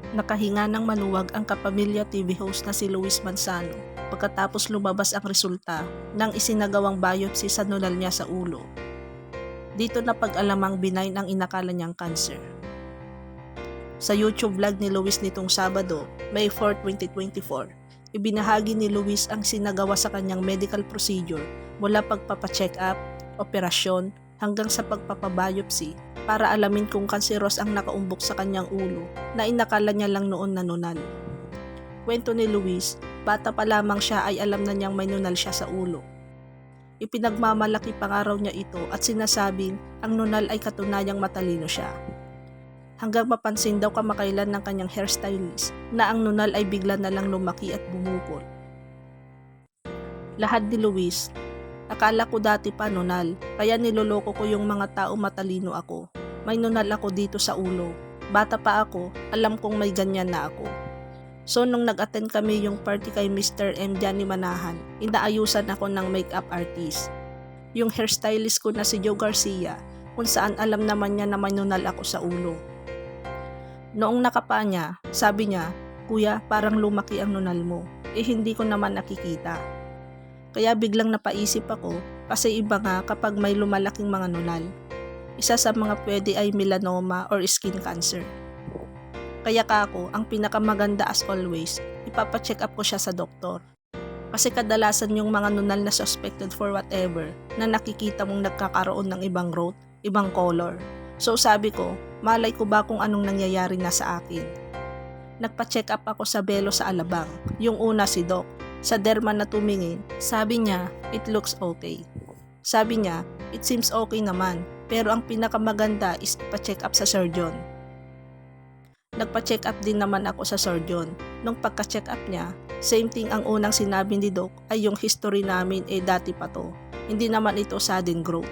Nakahinga ng maluwag ang kapamilya TV host na si Luis Manzano pagkatapos lumabas ang resulta ng isinagawang biopsy sa nunal niya sa ulo. Dito na pag-alamang benign ang inakala niyang cancer. Sa YouTube vlog ni Luis nitong Sabado, May 4, 2024, ibinahagi ni Luis ang sinagawa sa kanyang medical procedure mula pagpapacheck up, operasyon, hanggang sa pagpapabiopsy para alamin kung kanseros ang nakaumbok sa kanyang ulo na inakala niya lang noon na nunal. Kwento ni Luis, bata pa lamang siya ay alam na niyang may nunal siya sa ulo. Ipinagmamalaki pa nga raw niya ito at sinasabing ang nunal ay katunayang matalino siya. Hanggang mapansin daw kamakailan ng kanyang hairstylist na ang nunal ay bigla na lang lumaki at bumukol. Lahad ni Luis, akala ko dati pa nunal, kaya niloloko ko yung mga tao matalino ako. May nunal ako dito sa ulo. Bata pa ako, alam kong may ganyan na ako. So nung nag-attend kami yung party kay Mr. M. Johnny Manahan, inaayusan ako ng makeup artist. Yung hairstylist ko na si Joe Garcia, kung saan alam naman niya na may nunal ako sa ulo. Noong nakapa niya, sabi niya, "Kuya, parang lumaki ang nunal mo." Hindi ko naman nakikita. Kaya biglang napaisip ako kasi iba nga kapag may lumalaking mga nunal. Isa sa mga pwede ay melanoma or skin cancer. Kaya kako, ang pinakamaganda as always, ipapacheck up ko siya sa doktor. Kasi kadalasan yung mga nunal na suspected for whatever na nakikita mong nagkakaroon ng ibang growth, ibang color. So sabi ko, malay ko ba kung anong nangyayari na sa akin. Nagpa-check up ako sa Belo sa Alabang, yung una si Doc. Sa derma na tumingin, sabi niya, it looks okay. Sabi niya, it seems okay naman, pero ang pinakamaganda is ipa-check up sa surgeon. Nagpa-check up din naman ako sa surgeon. Nung pagka-check up niya, same thing ang unang sinabi ni Doc ay yung history namin dati pa to. Hindi naman ito sudden growth.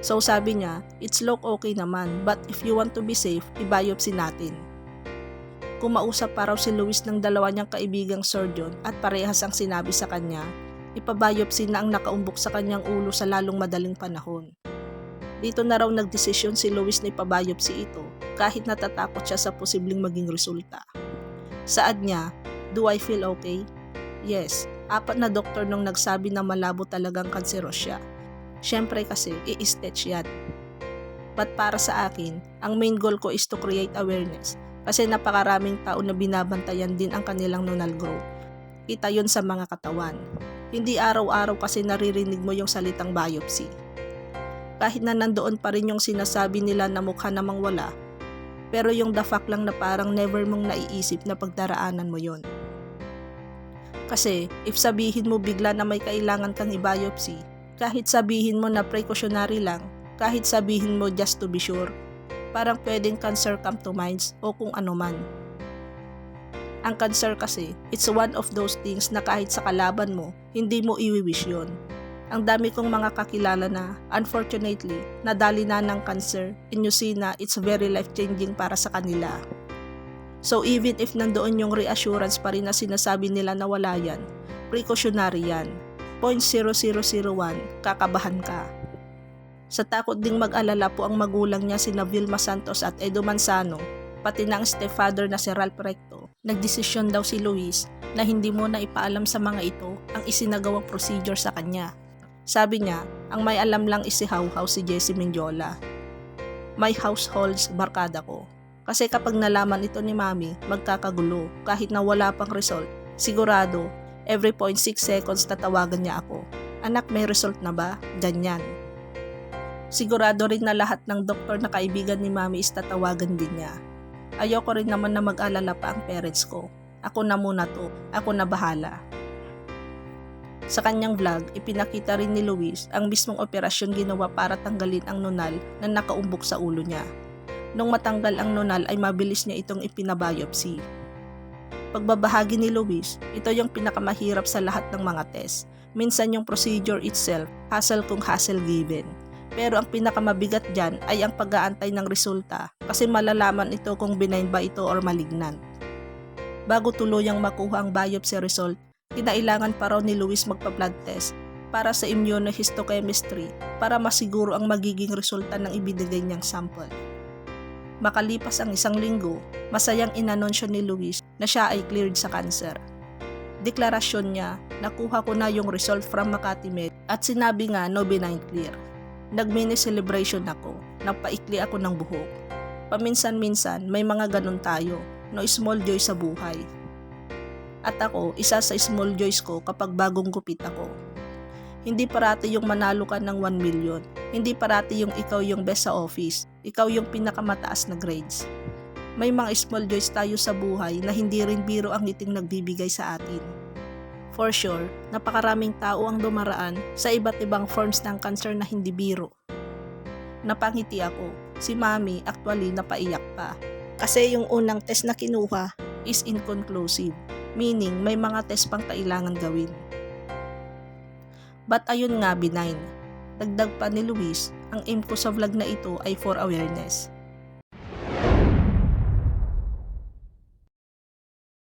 So sabi niya, it's look okay naman, but if you want to be safe, i-biopsy natin. Kumausap pa raw si Luis ng dalawa niyang kaibigang surgeon at parehas ang sinabi sa kanya, ipabiopsy na ang nakaumbok sa kanyang ulo sa lalong madaling panahon. Dito na raw nagdesisyon si Luis na ipabiopsy ito kahit natatakot siya sa posibleng maging resulta. Saad niya, do I feel okay? Yes, 4 na doktor nung nagsabi na malabo talagang kanseros siya. Siyempre kasi, i-stage yan. But para sa akin, ang main goal ko is to create awareness kasi napakaraming tao na binabantayan din ang kanilang nunal growth. Kita yun sa mga katawan. Hindi araw-araw kasi naririnig mo yung salitang biopsy. Kahit na nandoon pa rin yung sinasabi nila na mukha namang wala, pero yung the fact lang na parang never mong naiisip na pagdaraanan mo yon. Kasi if sabihin mo bigla na may kailangan kang i-biopsy, kahit sabihin mo na precautionary lang, kahit sabihin mo just to be sure, parang pwedeng cancer come to minds o kung ano man. Ang cancer kasi, it's one of those things na kahit sa kalaban mo, hindi mo i-wish yun. Ang dami kong mga kakilala na, unfortunately, nadali na ng cancer and you see na it's very life-changing para sa kanila. So even if nandoon yung reassurance pa rin na sinasabi nila na wala yan, precautionary yan. 0.0001, kakabahan ka. Sa takot ding mag-alala po ang magulang niya sina Vilma Santos at Edo Manzano, pati na ang stepfather na si Ralph Recto. Nagdesisyon daw si Luis na hindi mo na ipaalam sa mga ito ang isinagawang procedure sa kanya. Sabi niya, ang may alam lang is si Hauhau si Jessie Mendiola. My households barkada ko. Kasi kapag nalaman ito ni Mami, magkakagulo. Kahit na wala pang result, sigurado, every 0.6 seconds tatawagan niya ako. Anak, may result na ba? Ganyan. Sigurado rin na lahat ng doktor na kaibigan ni Mami is tatawagan din niya. Ayoko rin naman na mag-alala pa ang parents ko. Ako na muna to. Ako na bahala. Sa kanyang vlog, ipinakita rin ni Luis ang mismong operasyon ginawa para tanggalin ang nunal na nakaumbok sa ulo niya. Nung matanggal ang nunal ay mabilis niya itong ipinabiopsy. Pagbabahagi ni Luis, ito yung pinakamahirap sa lahat ng mga test. Minsan yung procedure itself, hassle kung hassle given. Pero ang pinakamabigat dyan ay ang pag-aantay ng resulta kasi malalaman ito kung benign ba ito or malignant. Bago tuluyang makuha ang biopsy result, kinailangan pa raw ni Luis magpa-blood test para sa immunohistochemistry para masiguro ang magiging resulta ng ibinigay niyang sample. Makalipas ang 1 linggo, masayang inanunsyo ni Luis na siya ay cleared sa cancer. Deklarasyon niya, nakuha ko na yung result from Makati Med at sinabi nga no benign clear. Nag-mini celebration ako, nagpaikli ako ng buhok. Paminsan-minsan may mga ganun tayo, no small joy sa buhay. At ako, isa sa small joys ko kapag bagong gupit ako. Hindi parati yung manalo ka ng 1 million, hindi parati yung ikaw yung best sa office, ikaw yung pinakamataas na grades. May mga small joys tayo sa buhay na hindi rin biro ang ngiting nagbibigay sa atin. For sure, napakaraming tao ang dumaraan sa iba't ibang forms ng cancer na hindi biro. Napangiti ako, si Mami actually napaiyak pa. Kasi yung unang test na kinuha is inconclusive, meaning may mga test pang kailangan gawin. But ayun nga benign. Dagdag pa ni Luis, ang aim ko sa vlog na ito ay for awareness.